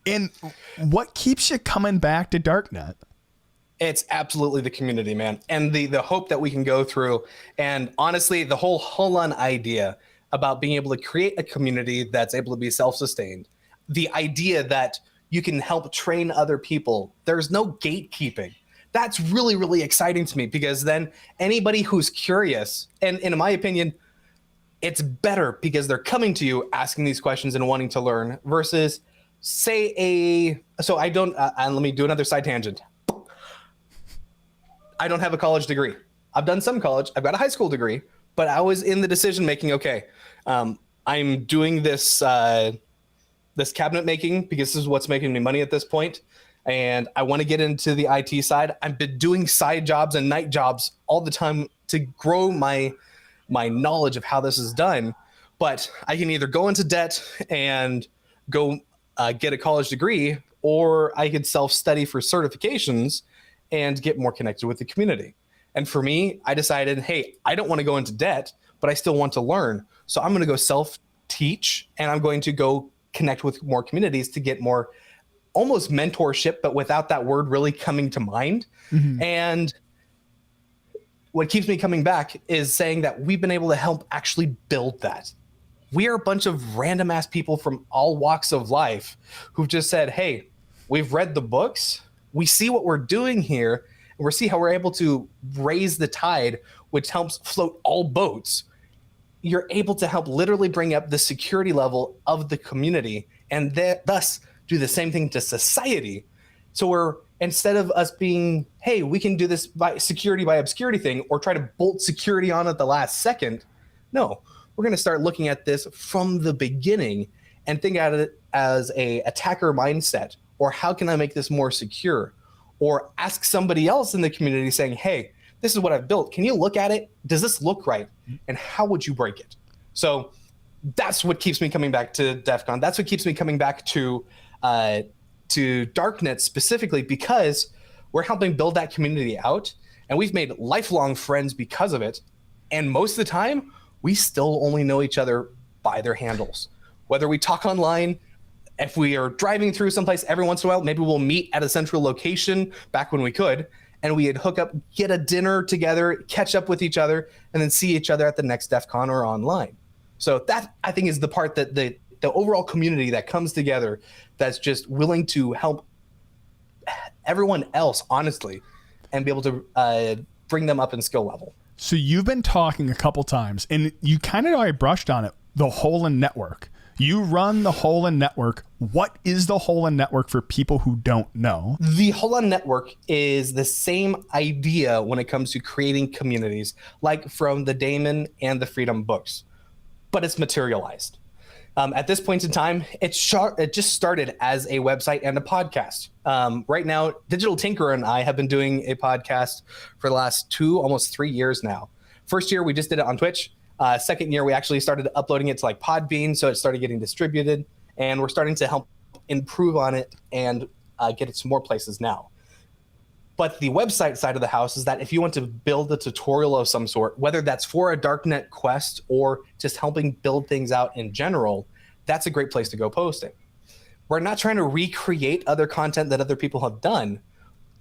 And what keeps you coming back to Darknet? It's absolutely the community, man. And the hope that we can go through. And honestly, the whole holon idea about being able to create a community that's able to be self-sustained. The idea that you can help train other people. There's no gatekeeping. That's really, really exciting to me, because then anybody who's curious, and in my opinion, it's better because they're coming to you asking these questions and wanting to learn versus let me do another side tangent. I don't have a college degree. I've done some college. I've got a high school degree, but I was in the decision making. Okay, I'm doing this cabinet making because this is what's making me money at this point, and I want to get into the IT side. I've been doing side jobs and night jobs all the time to grow my knowledge of how this is done. But I can either go into debt and go get a college degree, or I could self-study for certifications and get more connected with the community. And for me, I decided, hey, I don't want to go into debt, but I still want to learn. So I'm going to go teach, and I'm going to go connect with more communities to get more almost mentorship, but without that word really coming to mind. And what keeps me coming back is saying that we've been able to help actually build that. We are a bunch of random ass people from all walks of life who've just said, hey, we've read the books, we see what we're doing here, and we see how we're able to raise the tide, which helps float all boats. You're able to help literally bring up the security level of the community, and thus do the same thing to society. So we're, instead of us being, hey, we can do this by obscurity thing or try to bolt security on at the last second. No, we're going to start looking at this from the beginning and think at it as a attacker mindset, or how can I make this more secure? Or ask somebody else in the community saying, hey, this is what I've built. Can you look at it? Does this look right? And how would you break it? So that's what keeps me coming back to DefCon. That's what keeps me coming back to Darknet specifically, because we're helping build that community out, and we've made lifelong friends because of it. And most of the time, we still only know each other by their handles. Whether we talk online, if we are driving through someplace every once in a while, maybe we'll meet at a central location back when we could, and we'd hook up, get a dinner together, catch up with each other, and then see each other at the next DEF CON or online. So that, I think, is the part that the overall community that comes together, that's just willing to help everyone else, honestly, and be able to bring them up in skill level. So you've been talking a couple times, and you kind of already brushed on it, the holon network. You run the holon network. What is the holon network for people who don't know? The holon network is the same idea when it comes to creating communities, like from the Daemon and the Freedom books, but it's materialized. At this point in time, it just started as a website and a podcast. Right now, Digital Tinkerer and I have been doing a podcast for the last 2, almost 3 years now. First year, we just did it on Twitch. Second year, we actually started uploading it to like Podbean, so it started getting distributed, and we're starting to help improve on it and get it to more places now. But the website side of the house is that if you want to build a tutorial of some sort, whether that's for a Darknet quest or just helping build things out in general, that's a great place to go posting. We're not trying to recreate other content that other people have done,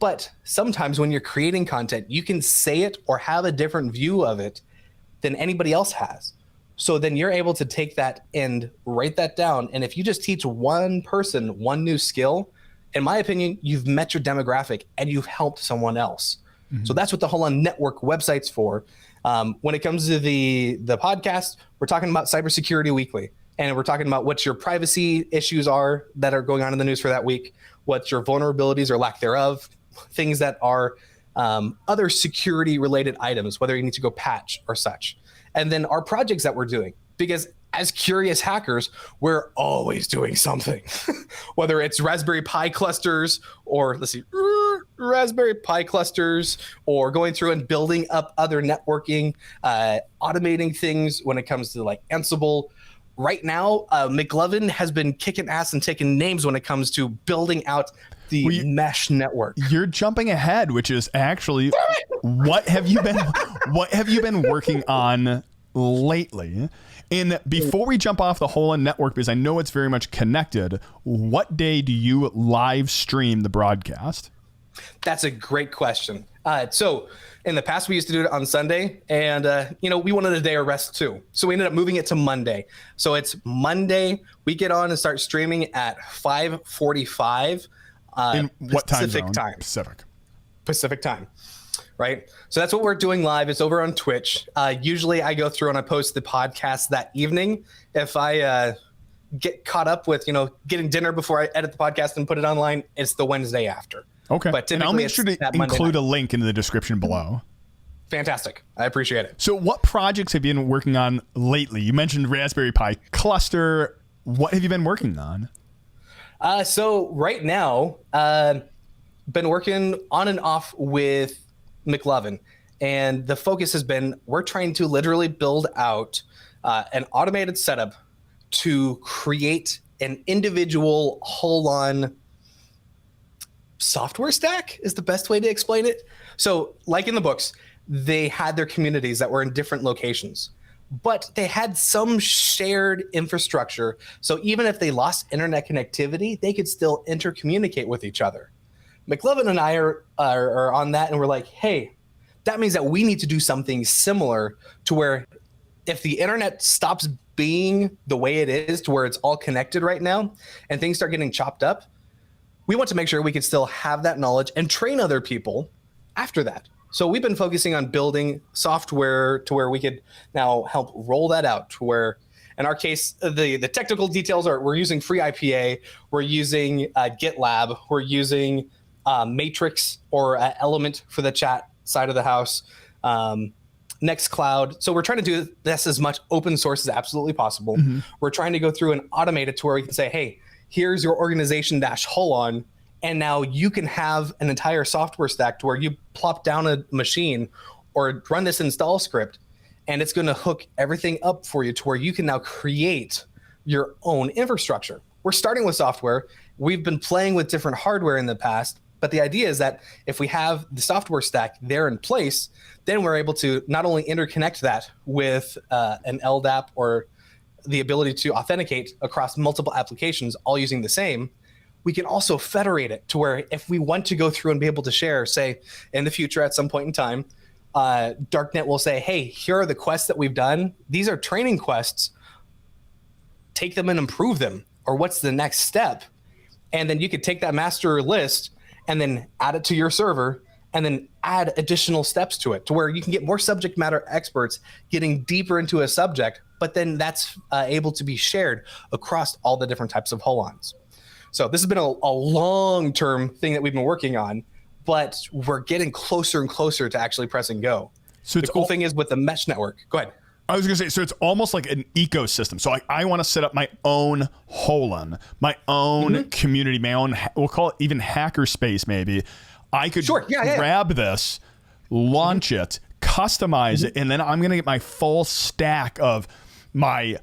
but sometimes when you're creating content, you can say it or have a different view of it than anybody else has. So then you're able to take that and write that down. And if you just teach one person one new skill, in my opinion, you've met your demographic and you've helped someone else. Mm-hmm. So that's what the holon network website's for. When it comes to the podcast, we're talking about cybersecurity weekly. And we're talking about what your privacy issues are that are going on in the news for that week, what your vulnerabilities or lack thereof, things that are other security related items, whether you need to go patch or such. And then our projects that we're doing, because as curious hackers, we're always doing something, whether it's Raspberry Pi clusters or Raspberry Pi clusters, or going through and building up other networking, automating things when it comes to like Ansible. Right now, McLovin has been kicking ass and taking names when it comes to building out the mesh network. You're jumping ahead, which is actually what have you been working on lately? And before we jump off the holon network, because I know it's very much connected, what day do you live stream the broadcast? That's a great question. So in the past, we used to do it on Sunday, and we wanted a day of rest too. So we ended up moving it to Monday. So it's Monday. We get on and start streaming at 5:45 in what Pacific time? Pacific time. Right. So that's what we're doing live. It's over on Twitch. Usually I go through and I post the podcast that evening. If I get caught up with, getting dinner before I edit the podcast and put it online, it's the Wednesday after. Okay. But and I'll make sure to include a link in the description below. Fantastic. I appreciate it. So what projects have you been working on lately? You mentioned Raspberry Pi cluster. What have you been working on? So right now, been working on and off with McLovin, and the focus has been, we're trying to literally build out an automated setup to create an individual holon software stack is the best way to explain it. So like in the books, they had their communities that were in different locations, but they had some shared infrastructure. So even if they lost internet connectivity, they could still intercommunicate with each other. McLovin and I are on that, and we're like, hey, that means that we need to do something similar to where if the internet stops being the way it is, to where it's all connected right now and things start getting chopped up, we want to make sure we can still have that knowledge and train other people after that. So we've been focusing on building software to where we could now help roll that out to where, in our case, the technical details are we're using free IPA, we're using GitLab, we're using Matrix or Element for the chat side of the house, Nextcloud. So we're trying to do this as much open source as absolutely possible. Mm-hmm. We're trying to go through and automate it to where we can say, hey, here's your organization -holon, and now you can have an entire software stack to where you plop down a machine or run this install script, and it's going to hook everything up for you to where you can now create your own infrastructure. We're starting with software. We've been playing with different hardware in the past, but the idea is that if we have the software stack there in place, then we're able to not only interconnect that with an LDAP or the ability to authenticate across multiple applications, all using the same, we can also federate it to where if we want to go through and be able to share, say, in the future at some point in time, Darknet will say, hey, here are the quests that we've done. These are training quests. Take them and improve them. Or what's the next step? And then you could take that master list and then add it to your server and then add additional steps to it to where you can get more subject matter experts getting deeper into a subject, but then that's able to be shared across all the different types of holons. So this has been a long-term thing that we've been working on, but we're getting closer and closer to actually pressing go. So the cool thing is with the mesh network. Go ahead. I was going to say, so it's almost like an ecosystem. So I want to set up my own holon, my own community, my own, we'll call it even hacker space maybe. I could grab this, launch it, customize it, and then I'm going to get my full stack of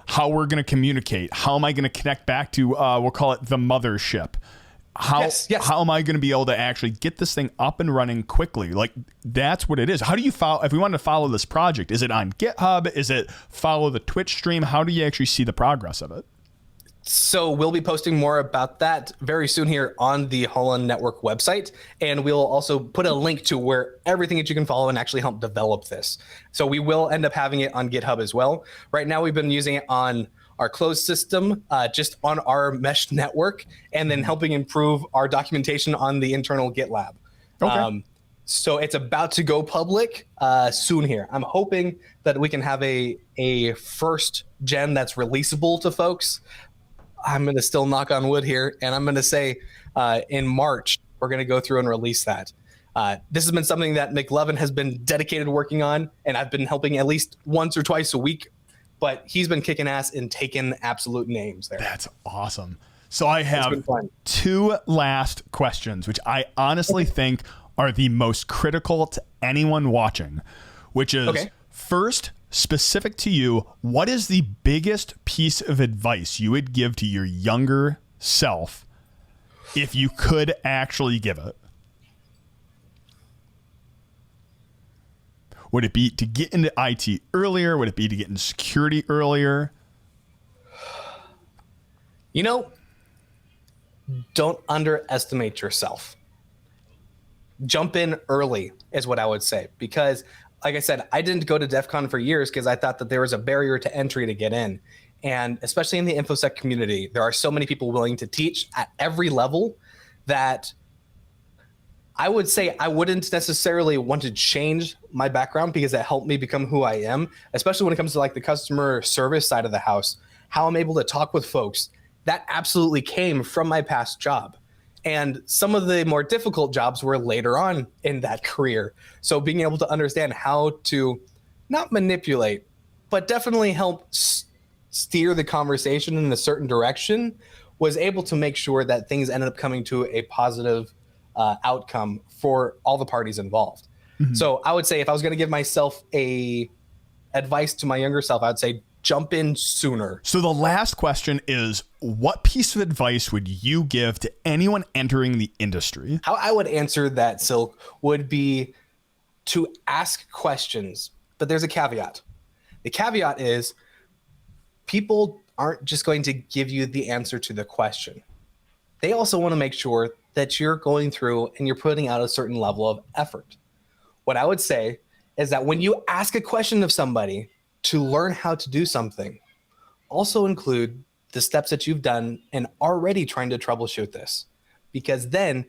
how we're going to communicate. How am I going to connect back to, we'll call it the mothership. How am I going to be able to actually get this thing up and running quickly? Like, that's what it is. How do you follow, if we want to follow this project, is it on GitHub? Is it follow the Twitch stream? How do you actually see the progress of it? So we'll be posting more about that very soon here on the Holon Network website. And we'll also put a link to where everything that you can follow and actually help develop this. So we will end up having it on GitHub as well. Right now, we've been using it on our closed system, just on our mesh network, and then helping improve our documentation on the internal GitLab. Okay. So it's about to go public soon here. I'm hoping that we can have a first gen that's releasable to folks. I'm going to still knock on wood here, and I'm going to say in March, we're going to go through and release that. This has been something that McLovin has been dedicated to working on, and I've been helping at least once or twice a week, but he's been kicking ass and taking absolute names there. That's awesome. So I have two last questions, which I honestly think are the most critical to anyone watching, which is first, specific to you, what is the biggest piece of advice you would give to your younger self if you could actually give it? Would it be to get into IT earlier? Would it be to get into security earlier? You know, don't underestimate yourself. Jump in early is what I would say, because like I said, I didn't go to DefCon for years because I thought that there was a barrier to entry to get in. And especially in the InfoSec community, there are so many people willing to teach at every level that I would say I wouldn't necessarily want to change my background because it helped me become who I am, especially when it comes to like the customer service side of the house, how I'm able to talk with folks. That absolutely came from my past job. And some of the more difficult jobs were later on in that career. So being able to understand how to not manipulate, but definitely help steer the conversation in a certain direction was able to make sure that things ended up coming to a positive outcome for all the parties involved. Mm-hmm. So I would say if I was going to give myself advice to my younger self, I would say jump in sooner. So the last question is, what piece of advice would you give to anyone entering the industry? How I would answer that, Silk, would be to ask questions, but there's a caveat. The caveat is people aren't just going to give you the answer to the question. They also want to make sure that you're going through and you're putting out a certain level of effort. What I would say is that when you ask a question of somebody to learn how to do something, also include the steps that you've done and already trying to troubleshoot this, because then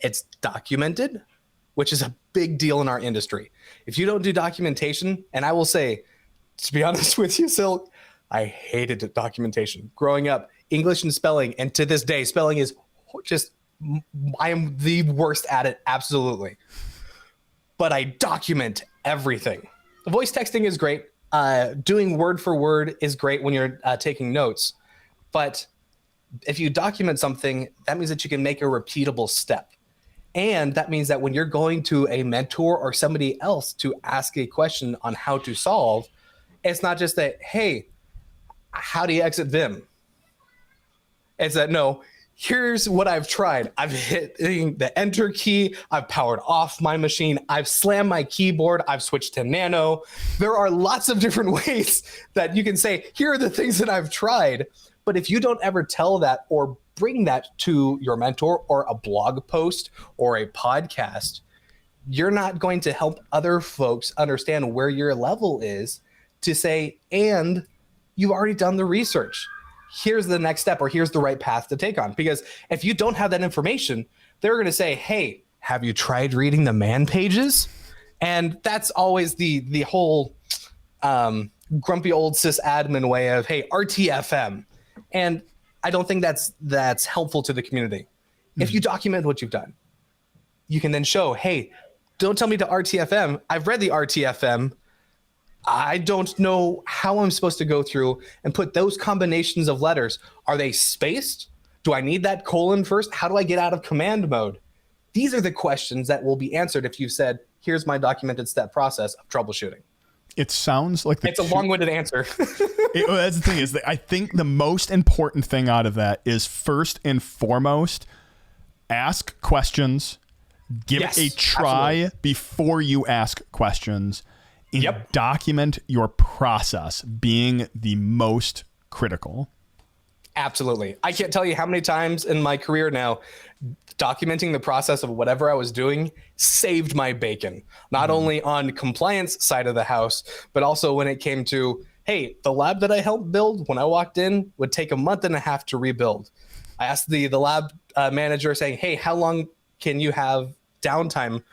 it's documented, which is a big deal in our industry. If you don't do documentation, and I will say, to be honest with you, Silk, I hated documentation. Growing up, English and spelling, and to this day, spelling is just, I am the worst at it, absolutely. But I document everything. Voice texting is great. Doing word for word is great when you're taking notes. But if you document something, that means that you can make a repeatable step. And that means that when you're going to a mentor or somebody else to ask a question on how to solve, it's not just that, hey, how do you exit Vim? It's that, no, here's what I've tried. I've hit the enter key. I've powered off my machine. I've slammed my keyboard. I've switched to nano. There are lots of different ways that you can say, here are the things that I've tried. But if you don't ever tell that or bring that to your mentor or a blog post or a podcast, you're not going to help other folks understand where your level is to say, and you've already done the research. Here's the next step, or here's the right path to take on. Because if you don't have that information, they're going to say, hey, have you tried reading the man pages? And that's always the whole grumpy old sysadmin way of, hey, RTFM. And I don't think that's helpful to the community. Mm-hmm. If you document what you've done, you can then show, hey, don't tell me to RTFM. I've read the RTFM. I don't know how I'm supposed to go through and put those combinations of letters. Are they spaced? Do I need that colon first? How do I get out of command mode? These are the questions that will be answered if you said, here's my documented step process of troubleshooting. It sounds like it's a long-winded answer. That's the thing is that I think the most important thing out of that is first and foremost, ask questions, give it a try before you ask questions, and document your process being the most critical. Absolutely. I can't tell you how many times in my career now, documenting the process of whatever I was doing saved my bacon, not only on compliance side of the house, but also when it came to, hey, the lab that I helped build when I walked in would take a month and a half to rebuild. I asked the lab manager saying, hey, how long can you have downtime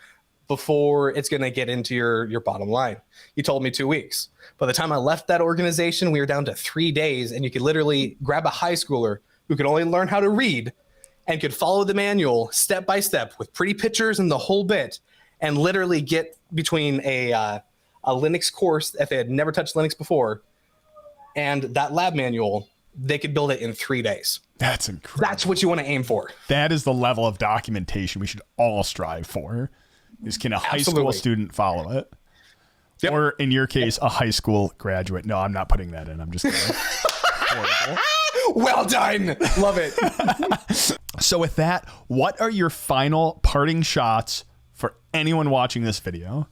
before it's going to get into your bottom line? He told me 2 weeks. By the time I left that organization, we were down to 3 days, and you could literally grab a high schooler who could only learn how to read and could follow the manual step by step with pretty pictures and the whole bit, and literally get between a Linux course, if they had never touched Linux before, and that lab manual, they could build it in 3 days. That's incredible. That's what you want to aim for. That is the level of documentation we should all strive for. Is can a high school student follow it? Yep. Or in your case, a high school graduate. No, I'm not putting that in. I'm just kidding. Horrible. Well done. Love it. So with that, what are your final parting shots for anyone watching this video?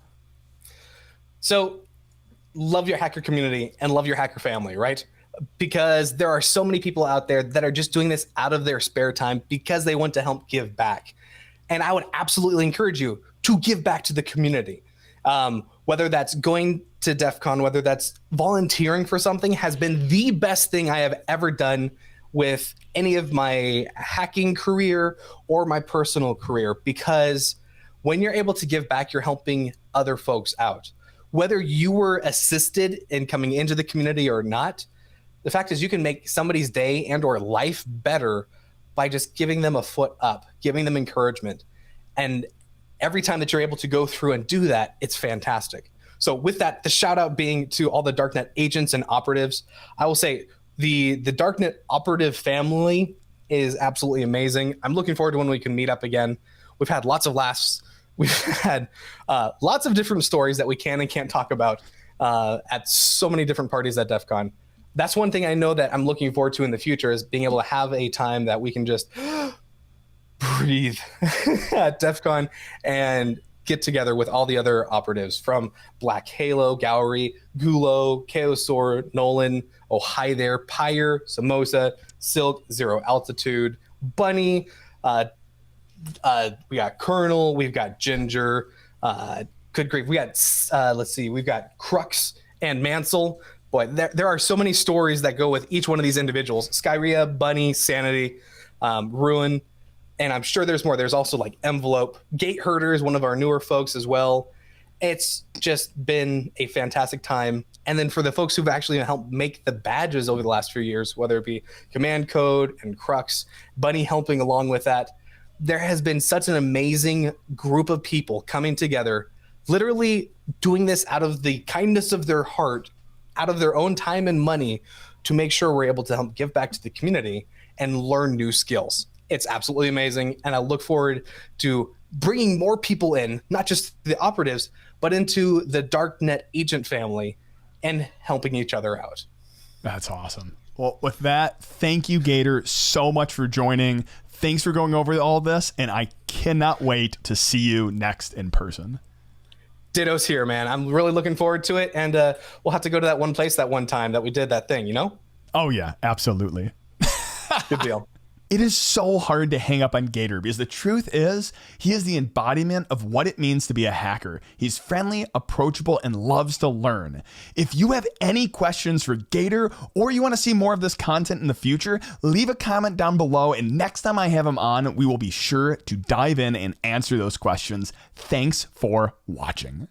So love your hacker community and love your hacker family, right? Because there are so many people out there that are just doing this out of their spare time because they want to help give back. And I would absolutely encourage you to give back to the community. Whether that's going to DEF CON, whether that's volunteering for something, has been the best thing I have ever done with any of my hacking career or my personal career, because when you're able to give back, you're helping other folks out. Whether you were assisted in coming into the community or not, the fact is you can make somebody's day and or life better by just giving them a foot up, giving them encouragement. And every time that you're able to go through and do that, it's fantastic. So with that, the shout out being to all the Darknet agents and operatives, I will say the Darknet operative family is absolutely amazing. I'm looking forward to when we can meet up again. We've had lots of laughs. We've had lots of different stories that we can and can't talk about at so many different parties at DEF CON. That's one thing I know that I'm looking forward to in the future, is being able to have a time that we can just breathe at DEF CON and get together with all the other operatives from Black Halo, Gowry, Gulo, Chaosaur, Nolan, Oh Hi There, Pyre, Samosa, Silk, Zero Altitude, Bunny, we got Colonel, we've got Ginger, good grief, we got we've got Crux and Mansell. Boy, there are so many stories that go with each one of these individuals. Skyria, Bunny, Sanity, Ruin, and I'm sure there's more. There's also like Envelope. Gate Herder is one of our newer folks as well. It's just been a fantastic time. And then for the folks who've actually helped make the badges over the last few years, whether it be Command Code and Crux, Bunny helping along with that, there has been such an amazing group of people coming together, literally doing this out of the kindness of their heart, out of their own time and money, to make sure we're able to help give back to the community and learn new skills. It's absolutely amazing. And I look forward to bringing more people in, not just the operatives, but into the Darknet agent family and helping each other out. That's awesome. Well, with that, thank you, Gator, so much for joining. Thanks for going over all this, and I cannot wait to see you next in person. Ditto's here, man. I'm really looking forward to it, and we'll have to go to that one place that one time that we did that thing, you know? Oh, yeah, absolutely. Good deal. It is so hard to hang up on Gator because the truth is he is the embodiment of what it means to be a hacker. He's friendly, approachable, and loves to learn. If you have any questions for Gator or you want to see more of this content in the future, leave a comment down below, and next time I have him on, we will be sure to dive in and answer those questions. Thanks for watching.